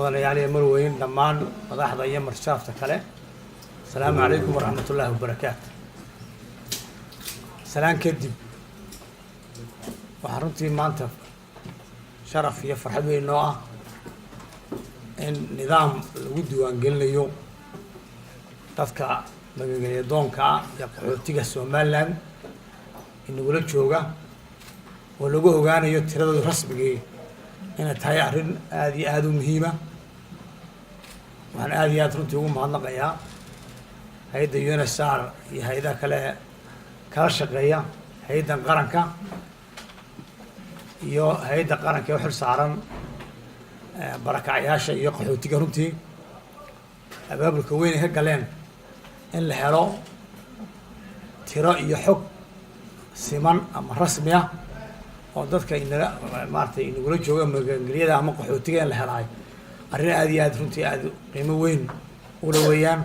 مدنيالي مروين دمان مدحض أيام مرشاف تكله. السلام عليكم ورحمة الله وبركاته. سلام كدي وحرمتي ما أنت شرف يفرح بي النوع إن نظام الود وانجيل اليوم تذكر مجال دونكا يقول تيجا سومالان إنه يقول شوجا ولقوه كان يتردد رسمي هنا تيارين هذه مهمة وعن هذه أترد يوم معنا يا هيدا يونا السعر هيدا كلا شقية هيدا قرنكا هيدا قرنكا يحر سعرا بركة عياشة يقحو تجارتي أباب الكوين هقلين إن الحرا ترى يحك سمان أما رسمية ودتك إن مارتي إن يقولون جوا مجنجرية أما قحوتية الحراي الرئة هذه أدرنتي قيمة وين ولويان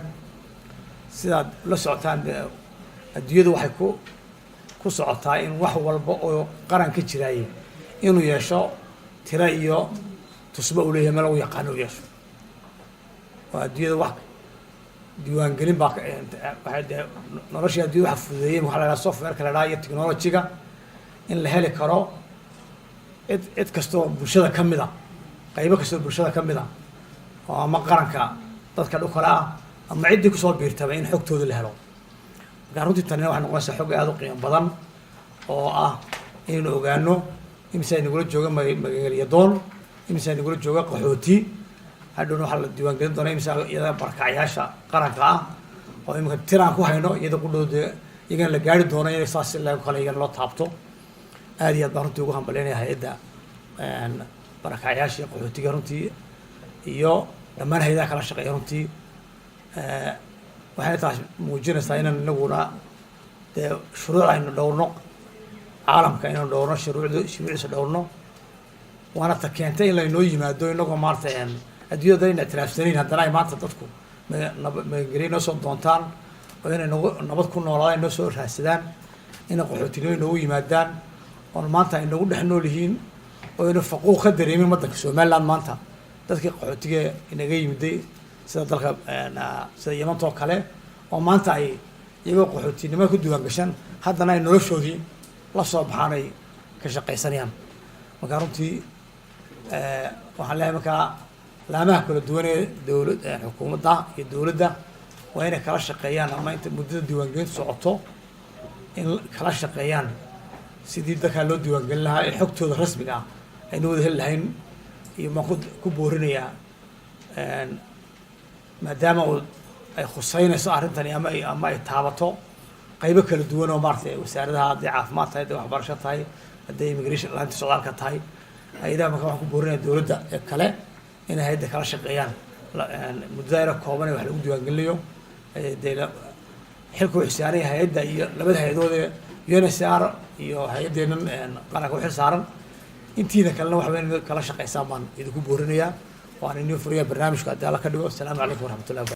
سيد لسعتان الديود وحكو كسعتان إن وحول البقو قرن كتيراي إنه يشاء ترى تسبق له ملو يقانو يشاء والديود وحك ديوان قليل باق واحد نرشي الديود حفظيه محل السوفت وير كلا راي التكنولوجيا إن الهلك كرو كستو برشة كمدا قريبا كستو برشة كمدا وما قرنك تذكر الأخرى أما عندي كسر بيرتبعين حق تود الهلو قارنتي التنين واحد نقص حق هذا قيم بدن أو إنه أجانو إمسان يقول جوجا ما يدون إمسان يقول جوجا قحوتي هذا نوع حل الديوان قدر دونا إمسان إذا بركة عياشة قرنك أو إمكن ترى كوه هنا إذا كله يجعل الجاري دونا يساس الله وخليه يجعل الله تابتو هذه البارنتي وهم بلينا هيدا بركة عياشة قحوتي قرنتي يو لما هيدا كلا شقي قرنتي waxay taas muujinaysaa inaan inaguna shuruuc aynu dhowrno caalamka inaan dhowrno shuruucdiisa dhowrno waana ta keentay in laynoo yimaado inagoo maarta adduunyada ayna ictiraafsanayn haddana ay maanta dadku magangeliya noo soo doontaan oo inay nabad ku noolaadaan noo soo raadsadaan inay qaxootinimo inoogu yimaadaan oon maanta ay noogu dhex nool yihiin oo aynu faquuq ka dareemin waddanka Somaliland maanta dadkii qaxootiga inaga yimiday sida dalka sida Yemen oo kale oo maanta ay iyagoo qaxootinimo ku duwan gashan haddana ay noloshoodii la soo baxanay ka shaqaysanayaan marka runtii waxaan leeyahay marka laamaha kala duwan ee dawladda xukuumadda iyo dawladda waa inay kala shaqeeyaan ama inta muddada diiwaangelintu socoto in kala shaqeeyaan sidii dadka loo diiwaangelin lahaa ee xogtooda rasmiga ah aynu wada heli lahayn iyo ma ku boorinayaa maadaama ay khuseynayso arrintani ama ay taabato qaybo kala duwan oo maartay wasaaradaha haddii caafimaad tahay haddii waxbarasho tahay haddii immigration laanta socdaalka tahay hay'adaha marka waxaan ku boorinaya dawladda ee kale inay hay'adda kala shaqeeyaan muddada yar kooban ee wax lagu diiwaangelinayo xilka u xisaaranaya hay'adda iyo labada hay-adood ee UNHCR iyo hay-addeennan qaranka u xil saaran intiina kalena wax weyn kala shaqeysaan baan idinku boorinayaa وأنا نيو فريا برنامج قاعد على كده والسلام عليكم ورحمة الله وبركاته.